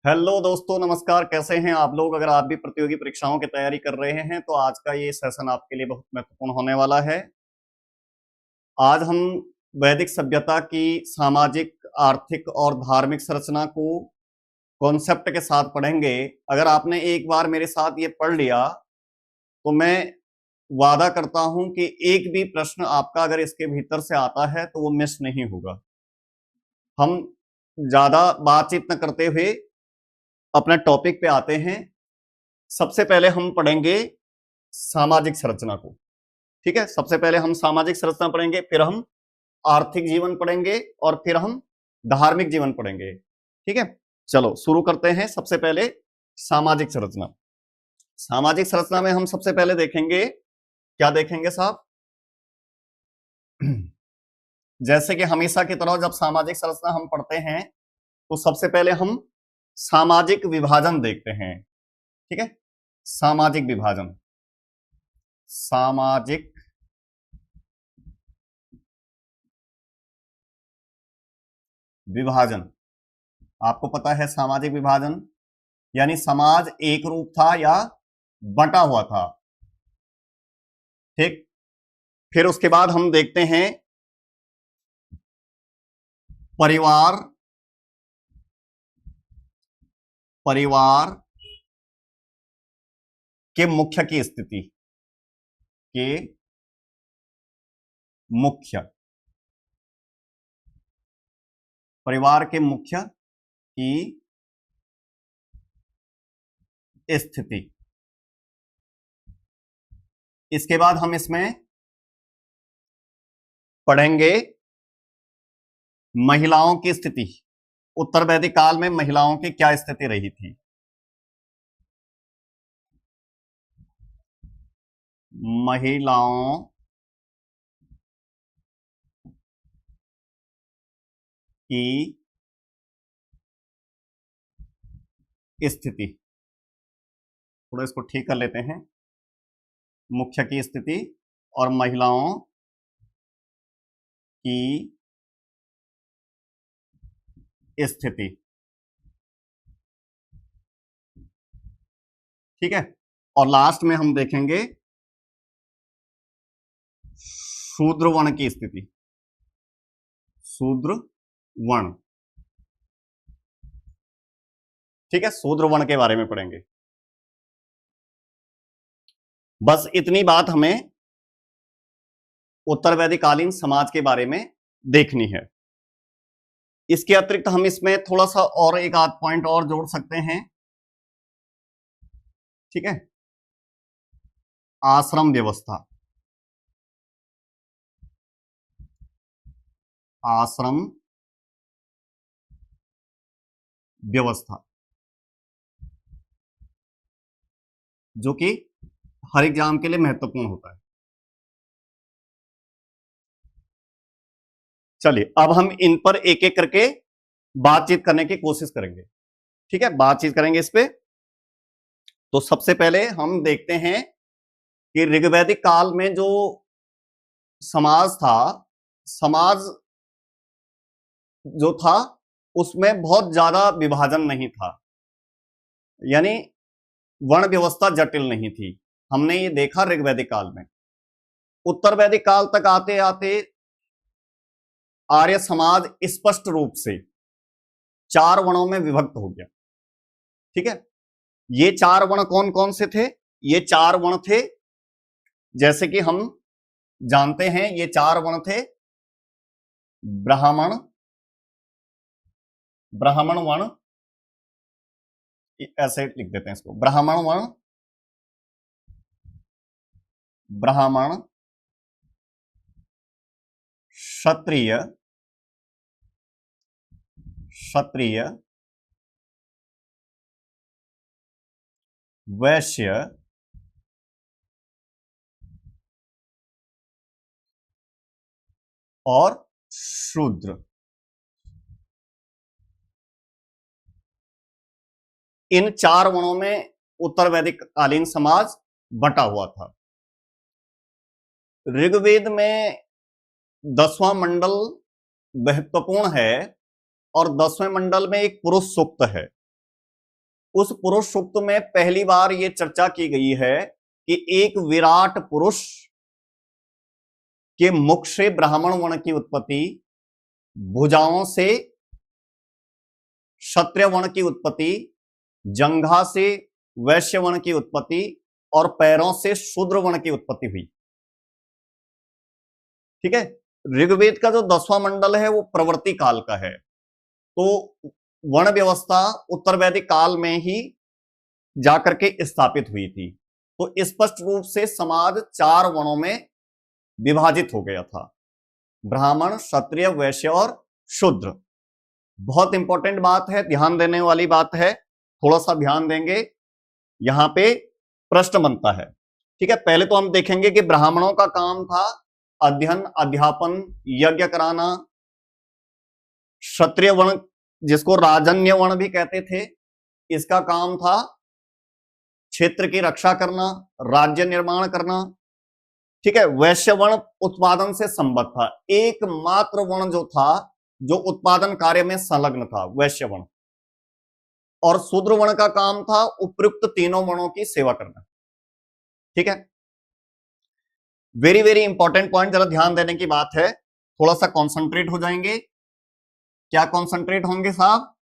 Hello दोस्तों, नमस्कार। कैसे हैं आप लोग? अगर आप भी प्रतियोगी परीक्षाओं की तैयारी कर रहे हैं तो आज का ये सेशन आपके लिए बहुत महत्वपूर्ण होने वाला है। आज हम वैदिक सभ्यता की सामाजिक, आर्थिक और धार्मिक संरचना को कॉन्सेप्ट के साथ पढ़ेंगे। अगर आपने एक बार मेरे साथ ये पढ़ लिया तो मैं वादा करता हूं कि एक भी प्रश्न आपका अगर इसके भीतर से आता है तो वो मिस नहीं होगा। हम ज्यादा बातचीत न करते हुए अपने टॉपिक पे आते हैं। सबसे पहले हम पढ़ेंगे सामाजिक संरचना को। ठीक है, सबसे पहले हम सामाजिक संरचना पढ़ेंगे, फिर हम आर्थिक जीवन पढ़ेंगे और फिर हम धार्मिक जीवन पढ़ेंगे। ठीक है, चलो शुरू करते हैं। सबसे पहले सामाजिक संरचना। सामाजिक संरचना में हम सबसे पहले देखेंगे, क्या देखेंगे साहब? जैसे कि हमेशा की तरह जब सामाजिक संरचना हम पढ़ते हैं तो सबसे पहले हम सामाजिक विभाजन देखते हैं। ठीक है, सामाजिक विभाजन। सामाजिक विभाजन, आपको पता है सामाजिक विभाजन यानी समाज एक रूप था या बंटा हुआ था। ठीक, फिर उसके बाद हम देखते हैं परिवार। परिवार के मुख्य की स्थिति, के मुख्य, परिवार के मुख्य की स्थिति। इसके बाद हम इसमें पढ़ेंगे महिलाओं की स्थिति। उत्तर वैदिक काल में महिलाओं की क्या स्थिति रही थी? महिलाओं की स्थिति, थोड़ा इसको ठीक कर लेते हैं। मुख्य की स्थिति और महिलाओं की स्थिति। ठीक है, और लास्ट में हम देखेंगे शूद्र वर्ण की स्थिति। शूद्र वर्ण। ठीक है, शूद्र वर्ण के बारे में पढ़ेंगे। बस इतनी बात हमें उत्तर वैदिकालीन समाज के बारे में देखनी है। इसके अतिरिक्त हम इसमें थोड़ा सा और एक आध पॉइंट और जोड़ सकते हैं। ठीक है, आश्रम व्यवस्था। आश्रम व्यवस्था जो कि हर एग्जाम के लिए महत्वपूर्ण होता है। चलिए अब हम इन पर एक एक करके बातचीत करने की कोशिश करेंगे। ठीक है, बातचीत करेंगे इस पे। तो सबसे पहले हम देखते हैं कि ऋग्वैदिक काल में जो समाज था, समाज जो था उसमें बहुत ज्यादा विभाजन नहीं था, यानी वर्ण व्यवस्था जटिल नहीं थी। हमने ये देखा ऋग्वैदिक काल में। उत्तर वैदिक काल तक आते आते आर्य समाज स्पष्ट रूप से चार वर्णों में विभक्त हो गया। ठीक है, ये चार वर्ण कौन कौन से थे? ये चार वर्ण थे, जैसे कि हम जानते हैं, ये चार वर्ण थे ब्राह्मण, ब्राह्मण वर्ण, ऐसे लिख देते हैं इसको, ब्राह्मण वर्ण, ब्राह्मण, क्षत्रिय, क्षत्रिय, वैश्य और शूद्र। इन चार वर्णों में उत्तर वैदिक कालीन समाज बटा हुआ था। ऋग्वेद में 10वां मंडल महत्वपूर्ण है और 10वें मंडल में एक पुरुष सूक्त है। उस पुरुष सूक्त में पहली बार यह चर्चा की गई है कि एक विराट पुरुष के मुख से ब्राह्मण वर्ण की उत्पत्ति, भुजाओं से क्षत्रिय वर्ण की उत्पत्ति, जंघा से वैश्य वर्ण की उत्पत्ति और पैरों से शूद्र वर्ण की उत्पत्ति हुई। ठीक है, ऋग्वेद का जो 10वां मंडल है वो प्रवृत्ति काल का है, तो वर्ण व्यवस्था उत्तर वैदिक काल में ही जाकर के स्थापित हुई थी। तो स्पष्ट रूप से समाज 4 वर्णों में विभाजित हो गया था, ब्राह्मण, क्षत्रिय, वैश्य और शूद्र। बहुत इंपॉर्टेंट बात है, ध्यान देने वाली बात है, थोड़ा सा ध्यान देंगे, यहां पे प्रश्न बनता है। ठीक है, पहले तो हम देखेंगे कि ब्राह्मणों का काम था अध्ययन, अध्यापन, यज्ञ कराना। क्षत्रिय वर्ण, जिसको राजन्य वर्ण भी कहते थे, इसका काम था क्षेत्र की रक्षा करना, राज्य निर्माण करना। ठीक है, वैश्य वर्ण उत्पादन से संबद्ध था, एकमात्र वर्ण जो था जो उत्पादन कार्य में संलग्न था, वैश्य वर्ण। और शूद्र वर्ण का काम था उपयुक्त तीनों वर्णों की सेवा करना। ठीक है, वेरी वेरी इंपॉर्टेंट पॉइंट, जरा ध्यान देने की बात है, थोड़ा सा कॉन्सेंट्रेट हो जाएंगे। क्या कॉन्सेंट्रेट होंगे साहब?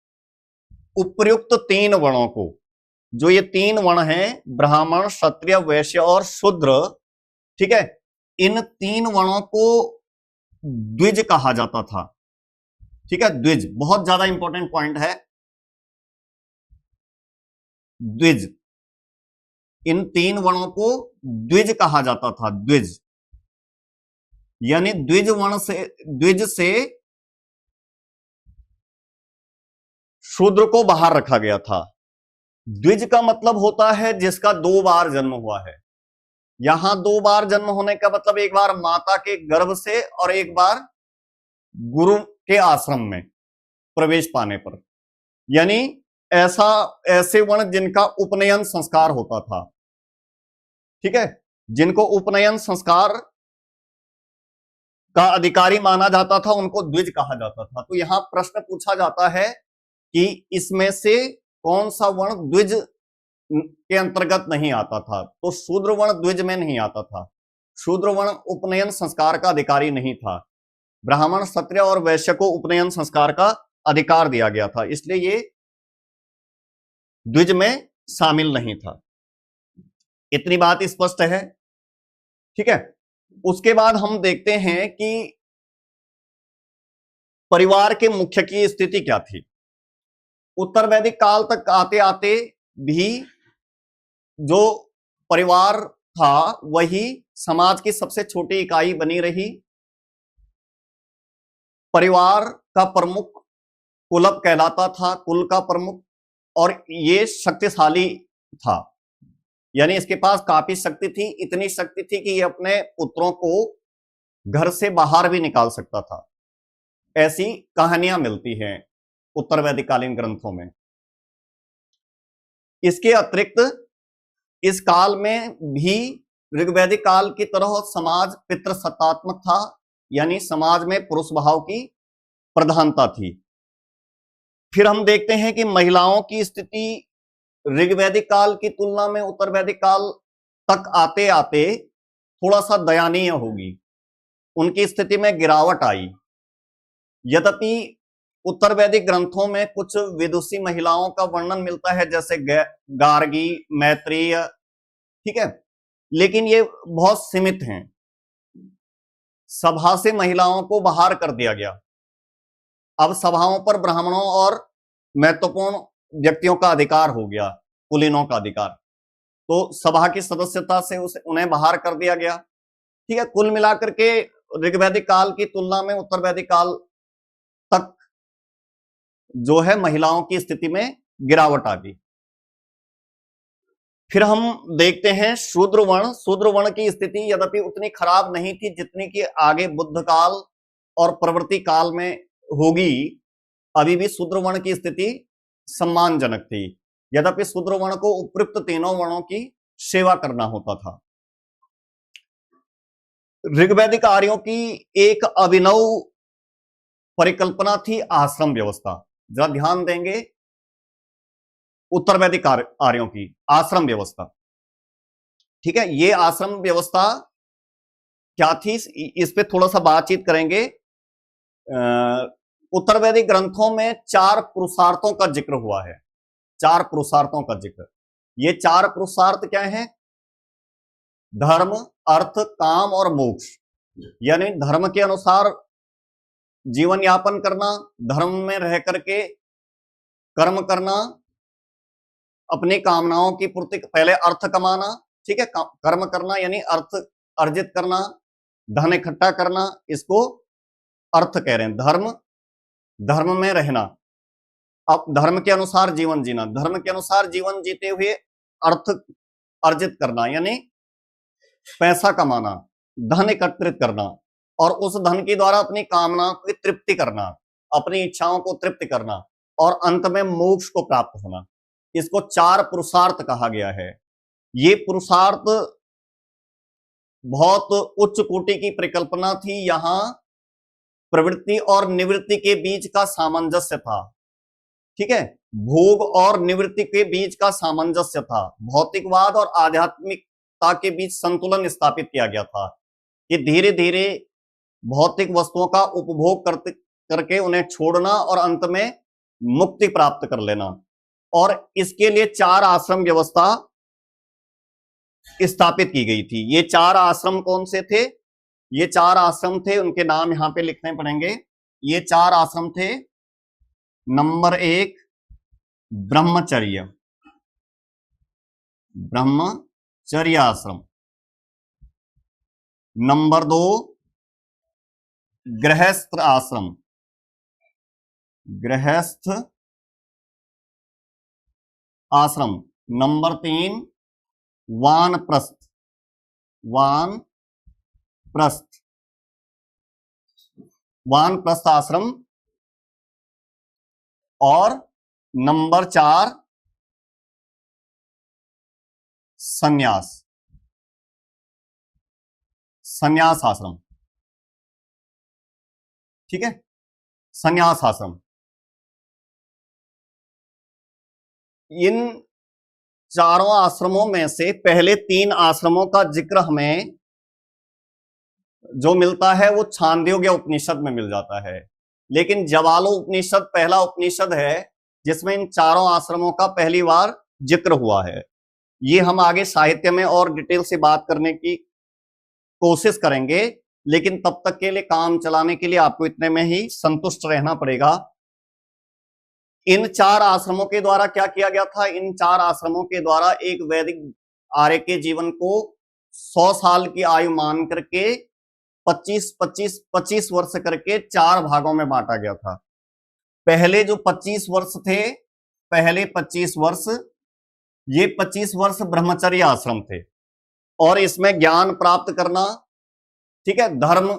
उपयुक्त 3 वर्णों को, जो ये 3 वर्ण हैं, ब्राह्मण, क्षत्रिय, वैश्य और शूद्र, ठीक है, इन 3 वर्णों को द्विज कहा जाता था। ठीक है, द्विज बहुत ज्यादा इंपॉर्टेंट पॉइंट है, द्विज, इन 3 वर्णों को द्विज कहा जाता था, द्विज, यानी द्विज वर्ण से, द्विज से शूद्र को बाहर रखा गया था। द्विज का मतलब होता है जिसका 2 बार जन्म हुआ है। यहां 2 बार जन्म होने का मतलब एक बार माता के गर्भ से और एक बार गुरु के आश्रम में प्रवेश पाने पर, यानी ऐसे वर्ण जिनका उपनयन संस्कार होता था। ठीक है, जिनको उपनयन संस्कार का अधिकारी माना जाता था, उनको द्विज कहा जाता था। तो यहां प्रश्न पूछा जाता है कि इसमें से कौन सा वर्ण द्विज के अंतर्गत नहीं आता था? तो शूद्र वर्ण द्विज में नहीं आता था। शूद्र वर्ण उपनयन संस्कार का अधिकारी नहीं था। ब्राह्मण, क्षत्रिय और वैश्य को उपनयन संस्कार का अधिकार दिया गया था, इसलिए ये द्विज में शामिल नहीं था। इतनी बात स्पष्ट है। ठीक है, उसके बाद हम देखते हैं कि परिवार के मुख्य की स्थिति क्या थी। उत्तर वैदिक काल तक आते आते भी जो परिवार था वही समाज की सबसे छोटी इकाई बनी रही। परिवार का प्रमुख कुलप कहलाता था, कुल का प्रमुख, और ये शक्तिशाली था, यानी इसके पास काफी शक्ति थी, इतनी शक्ति थी कि ये अपने पुत्रों को घर से बाहर भी निकाल सकता था। ऐसी कहानियां मिलती हैं उत्तर वैदिककालीन ग्रंथों में। इसके अतिरिक्त इस काल में भी ऋग्वैदिक काल की तरह समाज पितृसत्तात्मक था, यानी समाज में पुरुष भाव की प्रधानता थी। फिर हम देखते हैं कि महिलाओं की स्थिति ऋग्वैदिक काल की तुलना में उत्तर वैदिक काल तक आते आते थोड़ा सा दयनीय होगी, उनकी स्थिति में गिरावट आई। यद्यपि उत्तर वैदिक ग्रंथों में कुछ विदुषी महिलाओं का वर्णन मिलता है, जैसे गार्गी, मैत्रेय, ठीक है, लेकिन ये बहुत सीमित हैं। सभा से महिलाओं को बाहर कर दिया गया। अब सभाओं पर ब्राह्मणों और महत्वपूर्ण व्यक्तियों का अधिकार हो गया, कुलीनों का अधिकार, तो सभा की सदस्यता से उन्हें बाहर कर दिया गया। ठीक है, कुल मिलाकर के ऋग्वैदिक काल की तुलना में उत्तर वैदिक काल तक जो है महिलाओं की स्थिति में गिरावट आ गई। फिर हम देखते हैं शूद्र वर्ण। शूद्र वर्ण की स्थिति यद्यपि उतनी खराब नहीं थी जितनी कि आगे बुद्ध काल और प्रवृत्ति काल में होगी, अभी भी शूद्र वर्ण की स्थिति सम्मानजनक थी। यद्यपि शूद्र वर्ण को उपयुक्त तीनों वर्णों की सेवा करना होता था। ऋग्वैदिक आर्यों की एक अभिनव परिकल्पना थी आश्रम व्यवस्था। जरा ध्यान देंगे, उत्तर वैदिक आर्यों की आश्रम व्यवस्था। ठीक है, ये आश्रम व्यवस्था क्या थी, इस पे थोड़ा सा बातचीत करेंगे। उत्तर वैदिक ग्रंथों में 4 पुरुषार्थों का जिक्र हुआ है, 4 पुरुषार्थों का जिक्र। ये 4 पुरुषार्थ क्या हैं? धर्म, अर्थ, काम और मोक्ष। यानी धर्म के अनुसार जीवन यापन करना, धर्म में रह करके कर्म करना, अपनी कामनाओं की पूर्ति, पहले अर्थ कमाना, ठीक है, कर्म करना यानी अर्थ अर्जित करना, धन इकट्ठा करना, इसको अर्थ कह रहे हैं। धर्म, धर्म में रहना, अब धर्म के अनुसार जीवन जीना, धर्म के अनुसार जीवन जीते हुए अर्थ अर्जित करना यानी पैसा कमाना, धन एकत्रित करना, और उस धन के द्वारा अपनी कामना की तृप्ति करना, अपनी इच्छाओं को तृप्ति करना, और अंत में मोक्ष को प्राप्त होना। इसको 4 पुरुषार्थ कहा गया है। ये पुरुषार्थ बहुत उच्च कोटि की परिकल्पना थी। यहां प्रवृत्ति और निवृत्ति के बीच का सामंजस्य था। ठीक है, भोग और निवृत्ति के बीच का सामंजस्य था। भौतिकवाद और आध्यात्मिकता के बीच संतुलन स्थापित किया गया था कि धीरे धीरे भौतिक वस्तुओं का उपभोग करके उन्हें छोड़ना और अंत में मुक्ति प्राप्त कर लेना। और इसके लिए 4 आश्रम व्यवस्था स्थापित की गई थी। ये 4 आश्रम कौन से थे? ये 4 आश्रम थे, उनके नाम यहां पे लिखने पड़ेंगे। ये 4 आश्रम थे। नंबर 1 ब्रह्मचर्य, ब्रह्मचर्य आश्रम। नंबर 2 गृहस्थ आश्रम, गृहस्थ आश्रम। नंबर 3 वानप्रस्थ, वानप्रस्थ, वानप्रस्थ आश्रम। और नंबर 4 संन्यास, संन्यास आश्रम। ठीक है, संन्यास आश्रम। इन चारों आश्रमों में से पहले 3 आश्रमों का जिक्र हमें जो मिलता है वो छांदोग्य उपनिषद में मिल जाता है। लेकिन ज्वालो उपनिषद पहला उपनिषद है जिसमें इन चारों आश्रमों का पहली बार जिक्र हुआ है। ये हम आगे साहित्य में और डिटेल से बात करने की कोशिश करेंगे, लेकिन तब तक के लिए काम चलाने के लिए आपको इतने में ही संतुष्ट रहना पड़ेगा। इन 4 आश्रमों के द्वारा क्या किया गया था? इन 4 आश्रमों के द्वारा एक वैदिक आर्य के जीवन को 100 साल की आयु मान करके 25 वर्ष करके 4 भागों में बांटा गया था। पहले जो 25 वर्ष थे, पहले 25 वर्ष, ये 25 वर्ष ब्रह्मचर्य आश्रम थे और इसमें ज्ञान प्राप्त करना, ठीक है, धर्म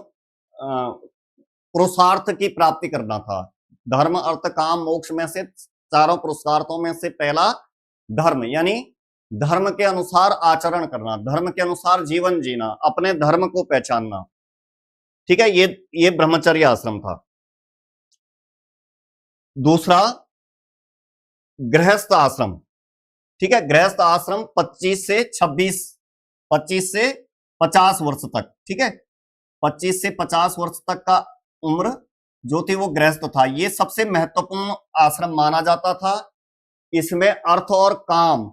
पुरुषार्थ की प्राप्ति करना था। धर्म, अर्थ, काम, मोक्ष में से 4 पुरुषार्थों में से पहला धर्म, यानी धर्म के अनुसार आचरण करना, धर्म के अनुसार जीवन जीना, अपने धर्म को पहचानना। ठीक है, ये ब्रह्मचर्य आश्रम था। दूसरा गृहस्थ आश्रम। ठीक है, गृहस्थ आश्रम 25 से 50 वर्ष तक। ठीक है, 25 से 50 वर्ष तक का उम्र जो थी वो गृहस्थ था। ये सबसे महत्वपूर्ण आश्रम माना जाता था। इसमें अर्थ और काम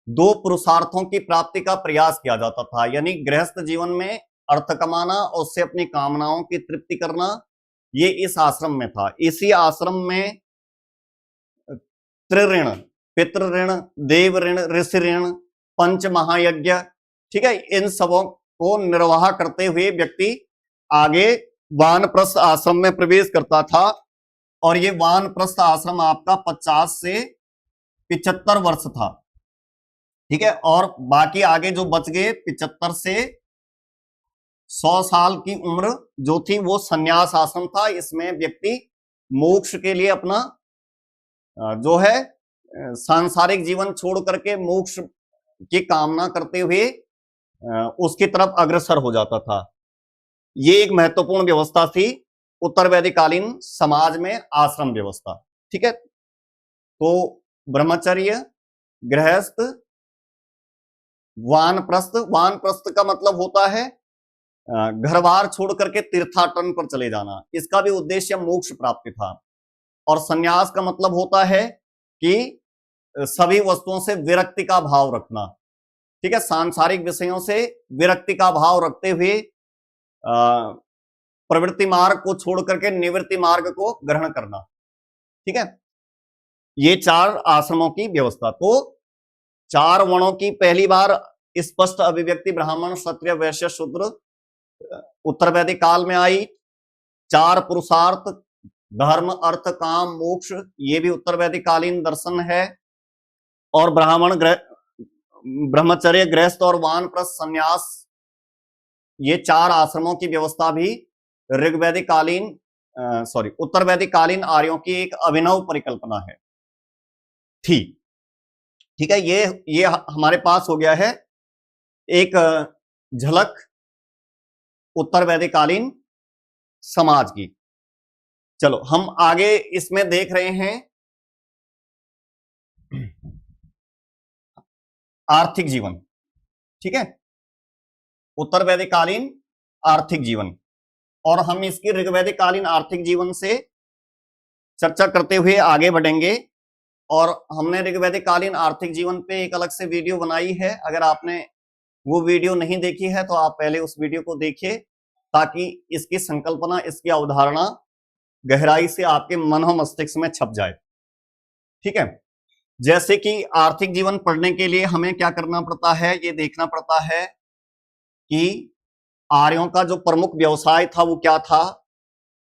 2 पुरुषार्थों की प्राप्ति का प्रयास किया जाता था। यानी गृहस्थ जीवन में अर्थ कमाना और उससे अपनी कामनाओं की तृप्ति करना, ये इस आश्रम में था। इसी आश्रम में त्रिऋण, पितृ ऋण, देव ऋण, ऋषि ऋण, पंच महायज्ञ, ठीक है, इन सबों को निर्वाह करते हुए व्यक्ति आगे वानप्रस्थ आश्रम में प्रवेश करता था। और ये वानप्रस्थ आश्रम आपका 50 से 75 वर्ष था। ठीक है, और बाकी आगे जो बच गए 75 से 100 साल की उम्र जो थी वो संन्यास आश्रम था। इसमें व्यक्ति मोक्ष के लिए अपना जो है सांसारिक जीवन छोड़ करके मोक्ष की कामना करते हुए उसकी तरफ अग्रसर हो जाता था। ये एक महत्वपूर्ण व्यवस्था थी उत्तर वैदिककालीन समाज में, आश्रम व्यवस्था। ठीक है, तो ब्रह्मचर्य, गृहस्थ, वानप्रस्थ। वानप्रस्थ का मतलब होता है घर बार छोड़ करके तीर्थाटन पर चले जाना, इसका भी उद्देश्य मोक्ष प्राप्ति था। और संन्यास का मतलब होता है कि सभी वस्तुओं से विरक्ति का भाव रखना, ठीक है, सांसारिक विषयों से विरक्ति का भाव रखते हुए प्रवृत्ति मार्ग को छोड़ करके निवृत्ति मार्ग को ग्रहण करना, ठीक है। ये 4 आश्रमों की व्यवस्था। तो 4 वर्णों की पहली बार स्पष्ट अभिव्यक्ति ब्राह्मण, क्षत्रिय, वैश्य, शूद्र उत्तर वैदिक काल में आई। 4 पुरुषार्थ धर्म, अर्थ, काम, मोक्ष, ये भी उत्तर वैदिक कालीन दर्शन है। और ब्राह्मण, ब्रह्मचर्य, गृहस्थ और वानप्रस्थ, संन्यास, ये 4 आश्रमों की व्यवस्था भी ऋग्वैदिक कालीन उत्तर वैदिक कालीन आर्यों की एक अभिनव परिकल्पना है। ठीक है, ये हमारे पास हो गया है एक झलक उत्तर वैदिक कालीन समाज की। चलो हम आगे इसमें देख रहे हैं आर्थिक जीवन, ठीक है, उत्तर वैदिक कालीन आर्थिक जीवन। और हम इसकी ऋग्वैदिक कालीन आर्थिक जीवन से चर्चा करते हुए आगे बढ़ेंगे। और हमने ऋग्वैदिक कालीन आर्थिक जीवन पे एक अलग से वीडियो बनाई है, अगर आपने वो वीडियो नहीं देखी है तो आप पहले उस वीडियो को देखिए, ताकि इसकी संकल्पना, इसकी अवधारणा गहराई से आपके मन और मस्तिष्क में छप जाए, ठीक है। जैसे कि आर्थिक जीवन पढ़ने के लिए हमें क्या करना पड़ता है, ये देखना पड़ता है कि आर्यों का जो प्रमुख व्यवसाय था वो क्या था,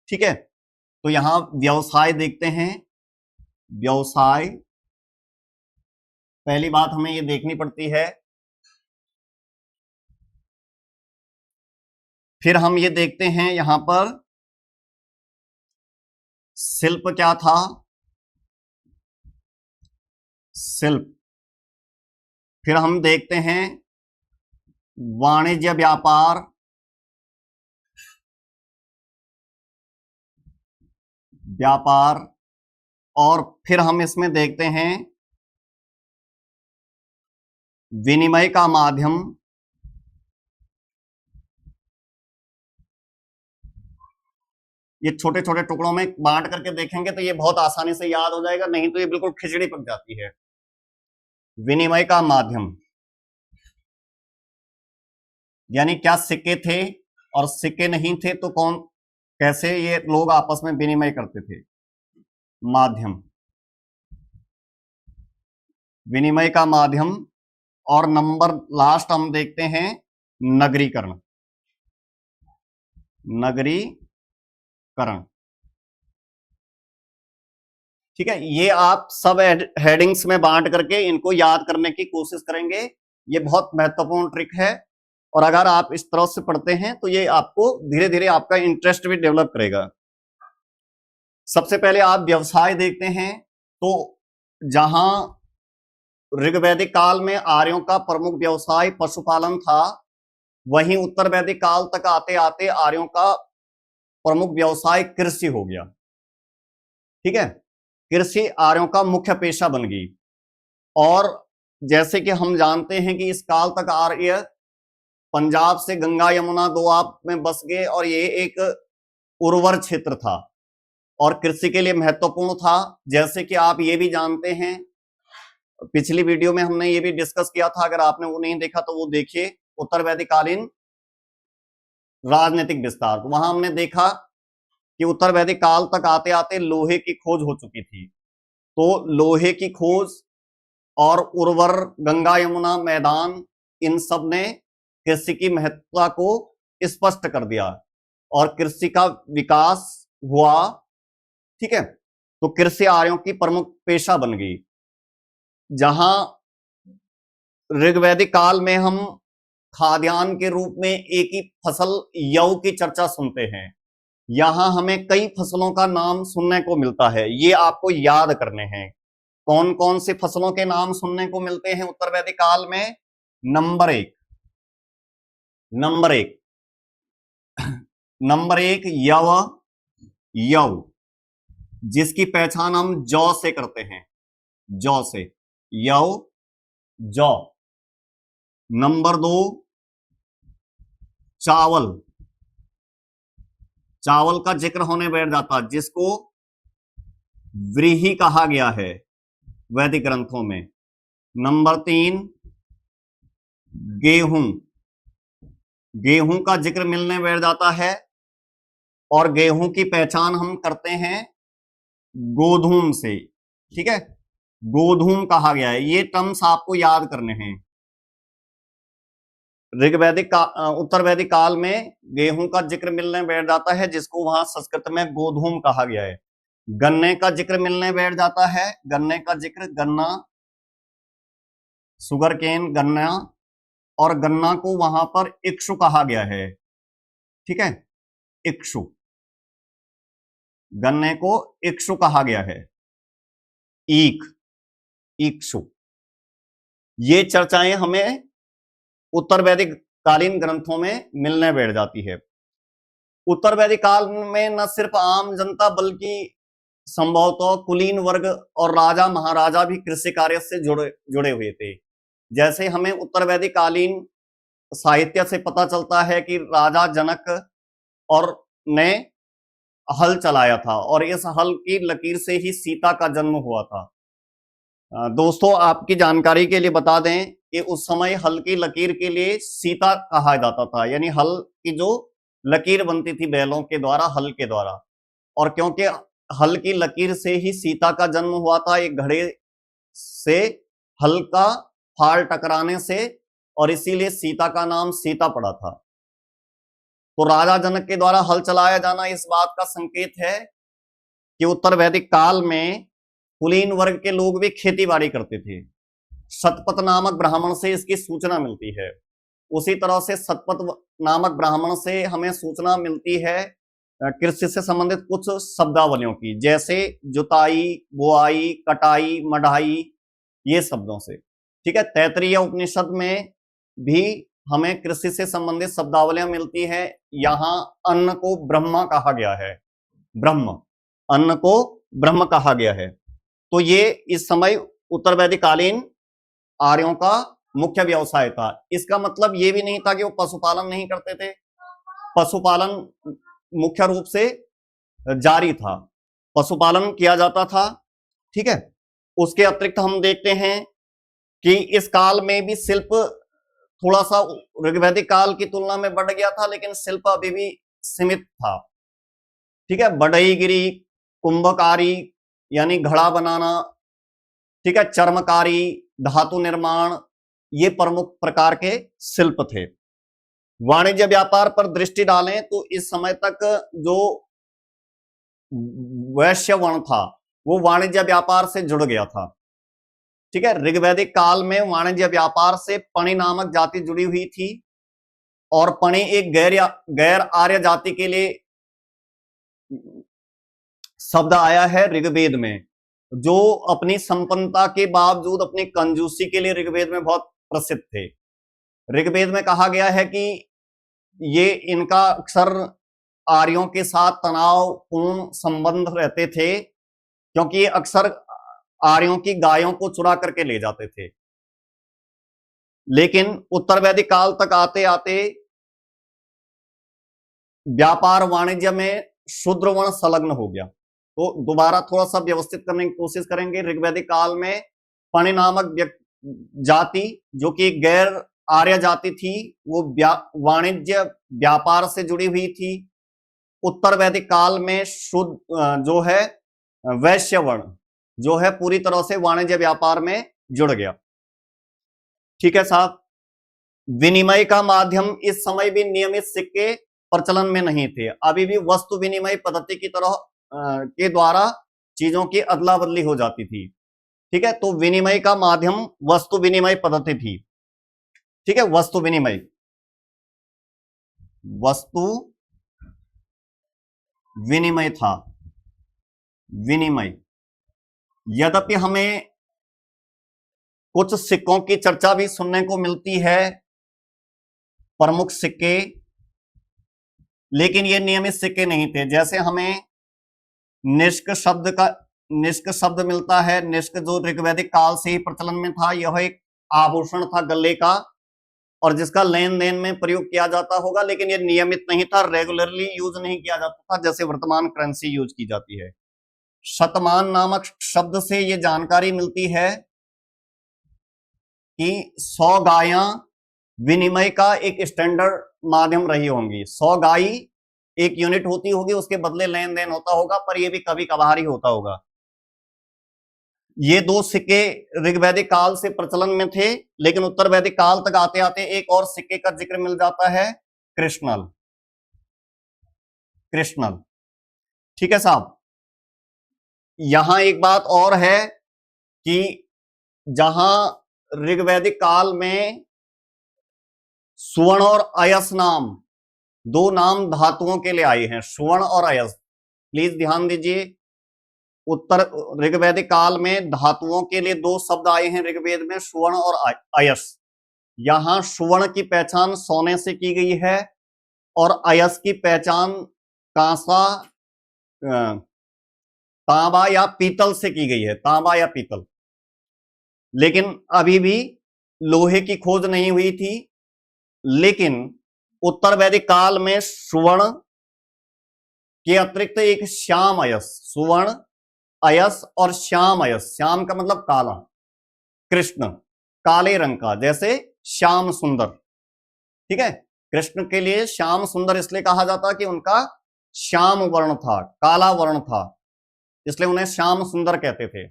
ठीक है। तो यहां व्यवसाय देखते हैं। व्यवसाय, पहली बात हमें ये देखनी पड़ती है। फिर हम ये देखते हैं यहां पर शिल्प क्या था, शिल्प। फिर हम देखते हैं वाणिज्य, व्यापार, व्यापार। और फिर हम इसमें देखते हैं विनिमय का माध्यम, ये छोटे छोटे टुकड़ों में बांट करके देखेंगे तो ये बहुत आसानी से याद हो जाएगा, नहीं तो ये बिल्कुल खिचड़ी पक जाती है। विनिमय का माध्यम यानी क्या सिक्के थे और सिक्के नहीं थे तो कैसे ये लोग आपस में विनिमय करते थे। माध्यम, विनिमय का माध्यम। और नंबर लास्ट हम देखते हैं नगरीकरण, नगरीकरण, ठीक है। ये आप सब हेडिंग्स में बांट करके इनको याद करने की कोशिश करेंगे, ये बहुत महत्वपूर्ण ट्रिक है। और अगर आप इस तरह से पढ़ते हैं तो ये आपको धीरे धीरे आपका इंटरेस्ट भी डेवलप करेगा। सबसे पहले आप व्यवसाय देखते हैं, तो जहां ऋग्वैदिक काल में आर्यों का प्रमुख व्यवसाय पशुपालन था, वहीं उत्तर वैदिक काल तक आते आते आर्यों का प्रमुख व्यवसाय कृषि हो गया, ठीक है। कृषि आर्यों का मुख्य पेशा बन गई। और जैसे कि हम जानते हैं कि इस काल तक आर्य पंजाब से गंगा यमुना दोआब में बस गए, और ये एक उर्वर क्षेत्र था और कृषि के लिए महत्वपूर्ण था। जैसे कि आप ये भी जानते हैं, पिछली वीडियो में हमने ये भी डिस्कस किया था, अगर आपने वो नहीं देखा तो वो देखिए, उत्तर वैदिक कालीन राजनीतिक विस्तार। तो वहां हमने देखा कि उत्तर वैदिक काल तक आते आते लोहे की खोज हो चुकी थी। तो लोहे की खोज और उर्वर गंगा यमुना मैदान, इन सब ने कृषि की महत्ता को स्पष्ट कर दिया और कृषि का विकास हुआ, ठीक है। तो कृषि आर्यों की प्रमुख पेशा बन गई। जहां ऋग्वैदिक काल में हम खाद्यान्न के रूप में एक ही फसल यव की चर्चा सुनते हैं, यहां हमें कई फसलों का नाम सुनने को मिलता है। ये आपको याद करने हैं। कौन कौन सी फसलों के नाम सुनने को मिलते हैं उत्तर वैदिक काल में? नंबर एक यव, जिसकी पहचान हम जौ से करते हैं, जौ से। यव जौ। नंबर 2 चावल, चावल का जिक्र होने बैठ जाता जिसको व्रीहि कहा गया है वैदिक ग्रंथों में। नंबर 3 गेहूं, गेहूं का जिक्र मिलने बैठ जाता है और गेहूं की पहचान हम करते हैं गोधूम से। ठीक है, गोधूम कहा गया है। ये टर्म्स आपको याद करने हैं। ऋग्वैदिक का उत्तर वैदिक काल में गेहूं का जिक्र मिलने बैठ जाता है जिसको वहां संस्कृत में गोधूम कहा गया है। गन्ने का जिक्र मिलने बैठ जाता है, गन्ने का जिक्र, गन्ना, सुगर केन, गन्ना, और गन्ना को वहां पर इक्षु कहा गया है। ठीक है, इक्षु, गन्ने को इक्षु कहा गया है, ईख, इक्षु। ये चर्चाएं हमें उत्तर वैदिक कालीन ग्रंथों में मिलने बैठ जाती है। उत्तर वैदिक काल में न सिर्फ आम जनता बल्कि संभवतः कुलीन वर्ग और राजा महाराजा भी कृषि कार्य से जुड़े हुए थे। जैसे हमें उत्तर वैदिक कालीन साहित्य से पता चलता है कि राजा जनक और ने हल चलाया था और इस हल की लकीर से ही सीता का जन्म हुआ था। दोस्तों, आपकी जानकारी के लिए बता दें कि उस समय हल की लकीर के लिए सीता कहा जाता था, यानी हल की जो लकीर बनती थी बैलों के द्वारा, हल के द्वारा। और क्योंकि हल की लकीर से ही सीता का जन्म हुआ था, एक घड़े से हल का फाल टकराने से, और इसीलिए सीता का नाम सीता पड़ा था। तो राजा जनक के द्वारा हल चलाया जाना इस बात का संकेत है कि उत्तर वैदिक काल में कुलीन वर्ग के लोग भी खेती बाड़ी करते थे। सतपथ नामक ब्राह्मण से इसकी सूचना मिलती है। उसी तरह से सतपथ नामक ब्राह्मण से हमें सूचना मिलती है कृषि से संबंधित कुछ शब्दावलियों की, जैसे जुताई, बुआई, कटाई, मढ़ाई, ये शब्दों से। ठीक है, तैत्तिरीय उपनिषद में भी हमें कृषि से संबंधित शब्दावलियां मिलती हैं। यहां अन्न को ब्रह्मा कहा गया है, ब्रह्म, अन्न को ब्रह्म कहा गया है। तो ये इस समय उत्तर वैदिक कालीन आर्यों का मुख्य व्यवसाय था। इसका मतलब ये भी नहीं था कि वो पशुपालन नहीं करते थे, पशुपालन मुख्य रूप से जारी था, पशुपालन किया जाता था। ठीक है, उसके अतिरिक्त हम देखते हैं कि इस काल में भी शिल्प थोड़ा सा ऋग्वैदिक काल की तुलना में बढ़ गया था, लेकिन शिल्प अभी भी सीमित था। ठीक है, बढ़ईगिरी, कुंभकारी यानी घड़ा बनाना, ठीक है, चर्मकारी, धातु निर्माण, ये प्रमुख प्रकार के शिल्प थे। वाणिज्य व्यापार पर दृष्टि डालें तो इस समय तक जो वैश्य वर्ण था वो वाणिज्य व्यापार से जुड़ गया था। ठीक है, ऋग्वैदिक काल में वाणिज्य व्यापार से पणि नामक जाति जुड़ी हुई थी, और पणि एक गैर आर्य जाति के लिए शब्द आया है ऋग्वेद में, जो अपनी संपन्नता के बावजूद अपनी कंजूसी के लिए ऋग्वेद में बहुत प्रसिद्ध थे। ऋग्वेद में कहा गया है कि ये इनका अक्सर आर्यों के साथ तनावपूर्ण संबंध रहते थे, क्योंकि ये अक्सर आर्यों की गायों को चुरा करके ले जाते थे। लेकिन उत्तर वैदिक काल तक आते आते व्यापार वाणिज्य में शूद्र वर्ण संलग्न हो गया। तो दोबारा थोड़ा सा व्यवस्थित करने की कोशिश करेंगे। ऋग्वैदिक काल में पणि नामक जाति, जो कि गैर आर्य जाति थी, वो वाणिज्य व्यापार से जुड़ी हुई थी। उत्तर वैदिक काल में शुद्ध जो है वैश्य वर्ण जो है पूरी तरह से वाणिज्य व्यापार में जुड़ गया। ठीक है साहब, विनिमय का माध्यम इस समय भी नियमित सिक्के प्रचलन में नहीं थे। अभी भी वस्तु विनिमय पद्धति की तरह के द्वारा चीजों की अदला बदली हो जाती थी। ठीक है, तो विनिमय का माध्यम वस्तु विनिमय पद्धति थी। ठीक है, वस्तु विनिमय, वस्तु विनिमय था, विनिमय। यद्यपि हमें कुछ सिक्कों की चर्चा भी सुनने को मिलती है, प्रमुख सिक्के, लेकिन ये नियमित सिक्के नहीं थे। जैसे हमें निष्क शब्द मिलता है। निष्क जो ऋग्वैदिक काल से ही प्रचलन में था, यह एक आभूषण था गले का और जिसका लेन देन में प्रयोग किया जाता होगा, लेकिन ये नियमित नहीं था, रेगुलरली यूज नहीं किया जाता था जैसे वर्तमान करेंसी यूज की जाती है। शतमान नामक शब्द से ये जानकारी मिलती है कि 100 गायां विनिमय का एक स्टैंडर्ड माध्यम रही होंगी। 100 गाय एक यूनिट होती होगी, उसके बदले लेन देन होता होगा, पर यह भी कभी कभार ही होता होगा। ये दो सिक्के ऋग्वैदिक काल से प्रचलन में थे, लेकिन उत्तर वैदिक काल तक आते आते एक और सिक्के का जिक्र मिल जाता है, कृष्णल। कृष्णल, ठीक है साहब। यहां एक बात और है कि जहां ऋग्वैदिक काल में सुवर्ण और अयस नाम, दो नाम धातुओं के लिए आए हैं, सुवर्ण और अयस। प्लीज ध्यान दीजिए, उत्तर ऋग्वैदिक काल में धातुओं के लिए दो शब्द आए हैं ऋग्वेद में, सुवर्ण और अयस। यहां सुवर्ण की पहचान सोने से की गई है और अयस की पहचान कांसा, तांबा या पीतल से की गई है, तांबा या पीतल। लेकिन अभी भी लोहे की खोज नहीं हुई थी, लेकिन उत्तर वैदिक काल में सुवर्ण के अतिरिक्त एक श्याम अयस, सुवर्ण अयस और श्याम अयस, श्याम का मतलब काला, कृष्ण काले रंग का, जैसे श्याम सुंदर, ठीक है। कृष्ण के लिए श्याम सुंदर इसलिए कहा जाता कि उनका श्याम वर्ण था, काला वर्ण था, इसलिए उन्हें श्याम सुंदर कहते थे।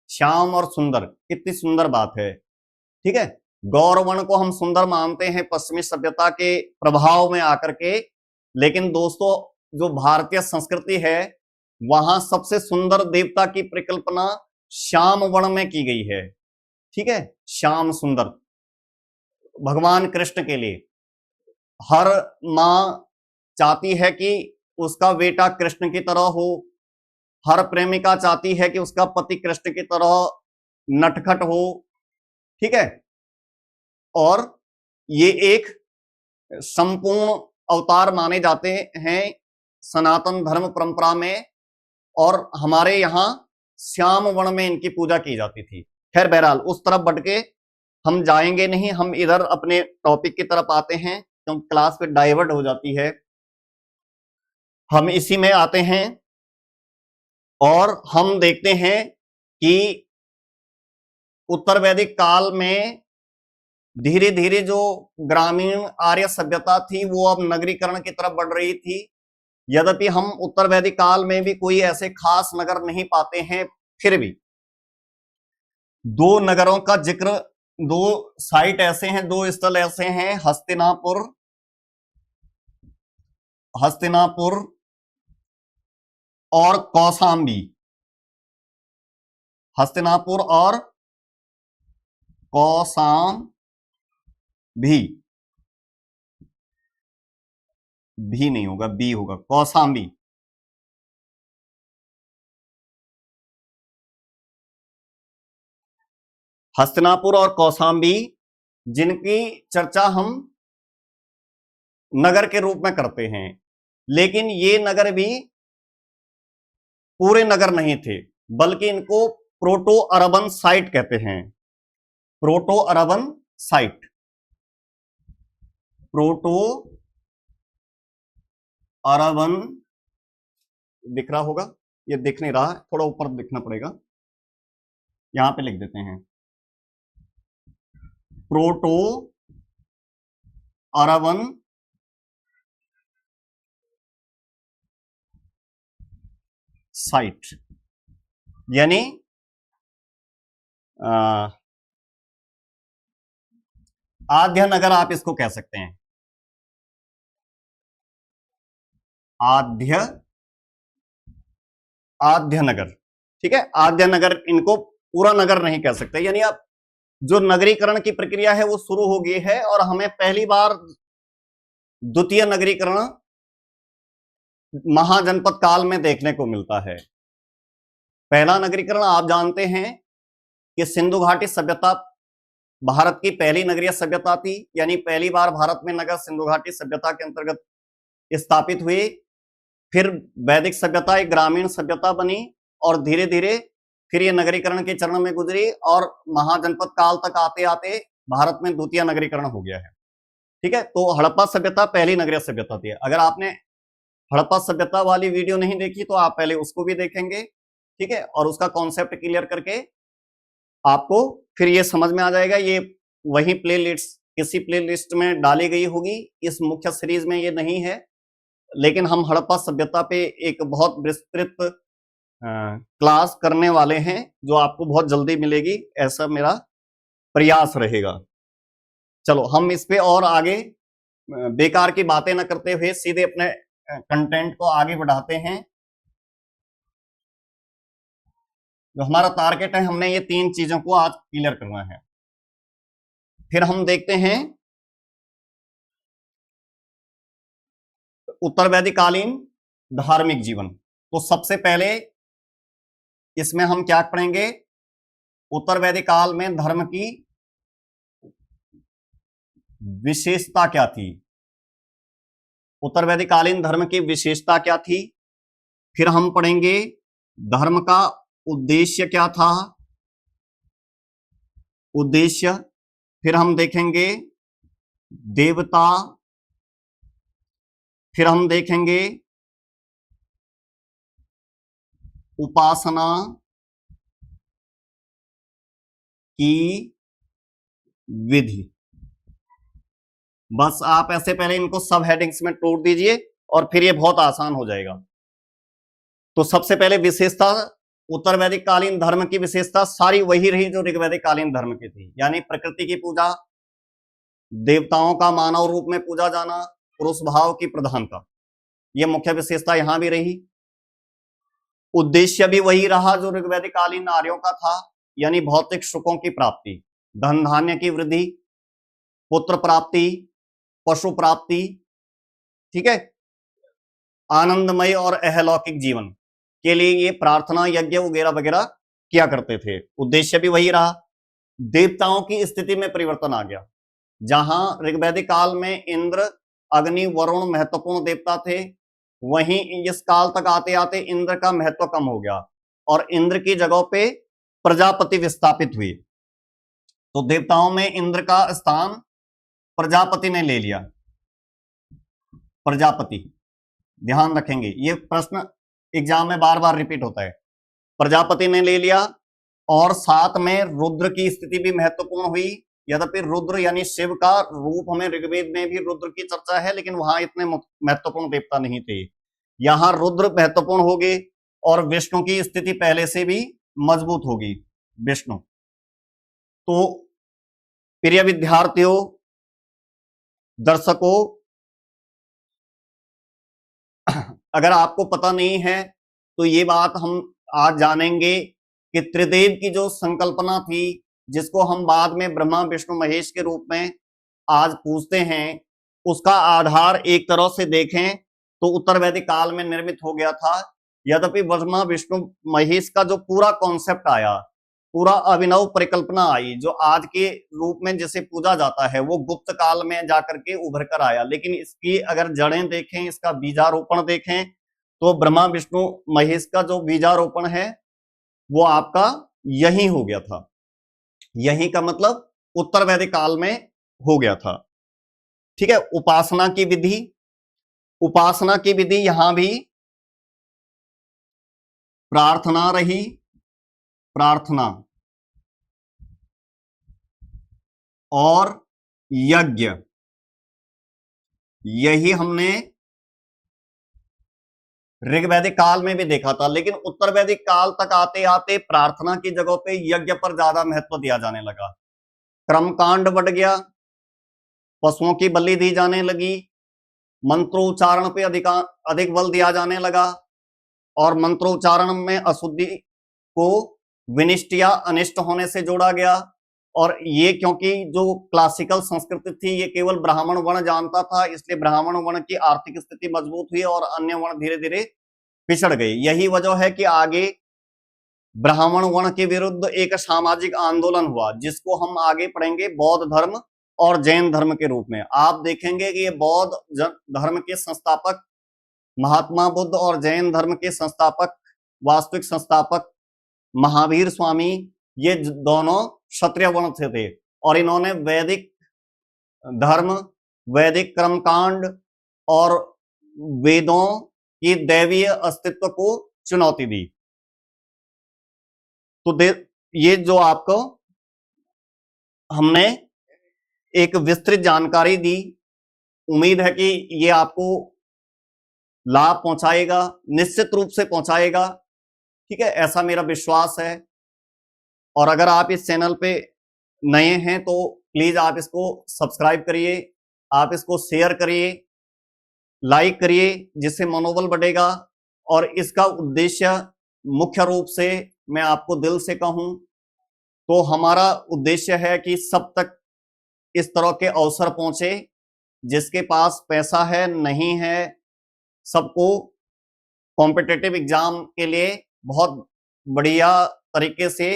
श्याम और सुंदर, कितनी सुंदर बात है, ठीक है। गौरवर्ण को हम सुंदर मानते हैं पश्चिमी सभ्यता के प्रभाव में आकर के, लेकिन दोस्तों जो भारतीय संस्कृति है वहां सबसे सुंदर देवता की परिकल्पना श्याम वर्ण में की गई है, ठीक है। श्याम सुंदर भगवान कृष्ण के लिए हर मां चाहती है कि उसका बेटा कृष्ण की तरह हो, हर प्रेमिका चाहती है कि उसका पति कृष्ण की तरह नटखट हो, ठीक है। और ये एक संपूर्ण अवतार माने जाते हैं सनातन धर्म परंपरा में, और हमारे यहां श्याम वर्ण में इनकी पूजा की जाती थी। खैर बहरहाल उस तरफ बढ़ के हम जाएंगे नहीं, हम इधर अपने टॉपिक की तरफ आते हैं क्योंकि क्लास पे डाइवर्ट हो जाती है। हम इसी में आते हैं और हम देखते हैं कि उत्तर वैदिक काल में धीरे धीरे जो ग्रामीण आर्य सभ्यता थी वो अब नगरीकरण की तरफ बढ़ रही थी। यद्यपि हम उत्तर वैदिक काल में भी कोई ऐसे खास नगर नहीं पाते हैं, फिर भी दो नगरों का जिक्र, दो साइट ऐसे हैं, दो स्थल ऐसे हैं, हस्तिनापुर, हस्तिनापुर और कौशाम्बी। हस्तिनापुर और कौशाम्बी, भी नहीं होगा, बी होगा, कौशाम्बी। हस्तिनापुर और कौशाम्बी, जिनकी चर्चा हम नगर के रूप में करते हैं, लेकिन ये नगर भी पूरे नगर नहीं थे, बल्कि इनको प्रोटो अरबन साइट कहते हैं। Proto urban site, proto urban, दिख रहा होगा, ये दिख नहीं रहा है, थोड़ा ऊपर दिखना पड़ेगा, यहां पे लिख देते हैं प्रोटो अरबन साइट, यानी आद्य नगर आप इसको कह सकते हैं, आद्य, आद्य नगर, ठीक है। आद्य नगर, इनको पूरा नगर नहीं कह सकते, यानी आप जो नगरीकरण की प्रक्रिया है वो शुरू हो गई है और हमें पहली बार द्वितीय नगरीकरण महाजनपद काल में देखने को मिलता है। पहला नगरीकरण आप जानते हैं कि सिंधु घाटी सभ्यता भारत की पहली नगरीय सभ्यता थी, यानी पहली बार भारत में नगर सिंधु घाटी सभ्यता के अंतर्गत स्थापित हुए। फिर वैदिक सभ्यता एक ग्रामीण सभ्यता बनी और धीरे धीरे फिर ये नगरीकरण के चरण में गुजरी और महाजनपद काल तक आते आते भारत में द्वितीय नगरीकरण हो गया है। ठीक है, तो हड़प्पा सभ्यता पहली नगरीय सभ्यता थी। अगर आपने हड़प्पा सभ्यता वाली वीडियो नहीं देखी तो आप पहले उसको भी देखेंगे, ठीक है, और उसका कॉन्सेप्ट क्लियर करके आपको फिर ये समझ में आ जाएगा। ये वही प्लेलिस्ट किसी प्लेलिस्ट में डाली गई होगी, इस मुख्य सीरीज में ये नहीं है, लेकिन हम हड़प्पा सभ्यता पे एक बहुत विस्तृत क्लास करने वाले हैं जो आपको बहुत जल्दी मिलेगी, ऐसा मेरा प्रयास रहेगा। चलो हम इस पे और आगे बेकार की बातें न करते हुए सीधे अपने कंटेंट को आगे बढ़ाते हैं। जो हमारा टारगेट है, हमने ये 3 चीजों को आज क्लियर करना है। फिर हम देखते हैं उत्तर वैदिकालीन धार्मिक जीवन। तो सबसे पहले इसमें हम क्या पढ़ेंगे, उत्तर वैदिक काल में धर्म की विशेषता क्या थी, उत्तर वैदिकालीन धर्म की विशेषता क्या थी। फिर हम पढ़ेंगे धर्म का उद्देश्य क्या था, उद्देश्य। फिर हम देखेंगे देवता। फिर हम देखेंगे उपासना की विधि। बस आप ऐसे पहले इनको सब हेडिंग्स में तोड़ दीजिए और फिर ये बहुत आसान हो जाएगा। तो सबसे पहले विशेषता, उत्तर वैदिक कालीन धर्म की विशेषता सारी वही रही जो ऋग वैदिक कालीन धर्म की थी, यानी प्रकृति की पूजा, देवताओं का मानव रूप में पूजा जाना, पुरुष भाव की प्रधानता, यह मुख्य विशेषता यहां भी रही। उद्देश्य भी वही रहा जो ऋग वैदिक कालीन आर्यों का था, यानी भौतिक सुखों की प्राप्ति, धन धान्य की वृद्धि, पुत्र प्राप्ति, पशु प्राप्ति, ठीक है, आनंदमय और अहलौकिक जीवन के लिए ये प्रार्थना यज्ञ वगैरह वगैरह किया करते थे। उद्देश्य भी वही रहा। देवताओं की स्थिति में परिवर्तन आ गया। जहां ऋग्वैदिक काल में इंद्र, अग्नि, वरुण महत्वपूर्ण देवता थे, वहीं इस काल तक आते आते इंद्र का महत्व कम हो गया और इंद्र की जगह पे प्रजापति विस्थापित हुए। तो देवताओं में इंद्र का स्थान प्रजापति ने ले लिया। प्रजापति, ध्यान रखेंगे, ये प्रश्न एग्जाम में बार बार रिपीट होता है। प्रजापति ने ले लिया और साथ में रुद्र की स्थिति भी महत्वपूर्ण हुई। यद्यपि रुद्र यानी शिव का रूप हमें ऋग्वेद में भी रुद्र की चर्चा है, लेकिन वहां इतने महत्वपूर्ण देवता नहीं थे। यहां रुद्र महत्वपूर्ण हो गए और विष्णु की स्थिति पहले से भी मजबूत होगी। विष्णु तो प्रिय विद्यार्थियों, दर्शकों, अगर आपको पता नहीं है तो ये बात हम आज जानेंगे कि त्रिदेव की जो संकल्पना थी, जिसको हम बाद में ब्रह्मा विष्णु महेश के रूप में आज पूछते हैं, उसका आधार एक तरह से देखें तो उत्तर वैदिक काल में निर्मित हो गया था। यद्यपि ब्रह्मा विष्णु महेश का जो पूरा कॉन्सेप्ट आया, पूरा अभिनव परिकल्पना आई, जो आज के रूप में जिसे पूजा जाता है, वो गुप्त काल में जाकर के उभर कर आया। लेकिन इसकी अगर जड़ें देखें, इसका बीजारोपण देखें, तो ब्रह्मा विष्णु महेश का जो बीजारोपण है वो आपका यही हो गया था। यही का मतलब उत्तर वैदिक काल में हो गया था। ठीक है, उपासना की विधि, उपासना की विधि यहां भी प्रार्थना रही। प्रार्थना और यज्ञ, यही हमने ऋग्वैदिक काल में भी देखा था। लेकिन उत्तर वैदिक काल तक आते आते प्रार्थना की जगह पे यज्ञ पर ज्यादा महत्व दिया जाने लगा। कर्मकांड बढ़ गया, पशुओं की बलि दी जाने लगी, मंत्रोच्चारण पे अधिक बल दिया जाने लगा और मंत्रोच्चारण में अशुद्धि को विनिष्ट या अनिष्ट होने से जोड़ा गया। और ये क्योंकि जो क्लासिकल संस्कृति थी ये केवल ब्राह्मण वर्ण जानता था, इसलिए ब्राह्मण वर्ण की आर्थिक स्थिति मजबूत हुई और अन्य वर्ण धीरे धीरे पिछड़ गए। यही वजह है कि आगे ब्राह्मण वर्ण के विरुद्ध एक सामाजिक आंदोलन हुआ, जिसको हम आगे पढ़ेंगे बौद्ध धर्म और जैन धर्म के रूप में। आप देखेंगे कि ये बौद्ध धर्म के संस्थापक महात्मा बुद्ध और जैन धर्म के संस्थापक, वास्तविक संस्थापक महावीर स्वामी, ये दोनों क्षत्रिय वर्ण से थे और इन्होंने वैदिक धर्म, वैदिक कर्मकांड और वेदों की दैवीय अस्तित्व को चुनौती दी। तो ये जो आपको हमने एक विस्तृत जानकारी दी, उम्मीद है कि ये आपको लाभ पहुंचाएगा, निश्चित रूप से पहुंचाएगा। ठीक है, ऐसा मेरा विश्वास है। और अगर आप इस चैनल पे नए हैं तो प्लीज आप इसको सब्सक्राइब करिए, आप इसको शेयर करिए, लाइक करिए, जिससे मनोबल बढ़ेगा। और इसका उद्देश्य मुख्य रूप से मैं आपको दिल से कहूं तो हमारा उद्देश्य है कि सब तक इस तरह के अवसर पहुंचे, जिसके पास पैसा है नहीं है, सबको कॉम्पिटिटिव एग्जाम के लिए बहुत बढ़िया तरीके से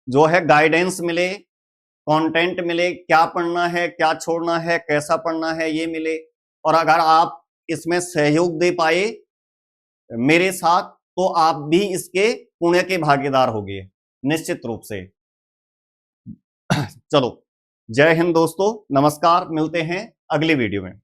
जो है गाइडेंस मिले, कंटेंट मिले, क्या पढ़ना है, क्या छोड़ना है, कैसा पढ़ना है, ये मिले। और अगर आप इसमें सहयोग दे पाए मेरे साथ तो आप भी इसके पुण्य के भागीदार होंगे निश्चित रूप से। चलो, जय हिंद दोस्तों, नमस्कार, मिलते हैं अगली वीडियो में।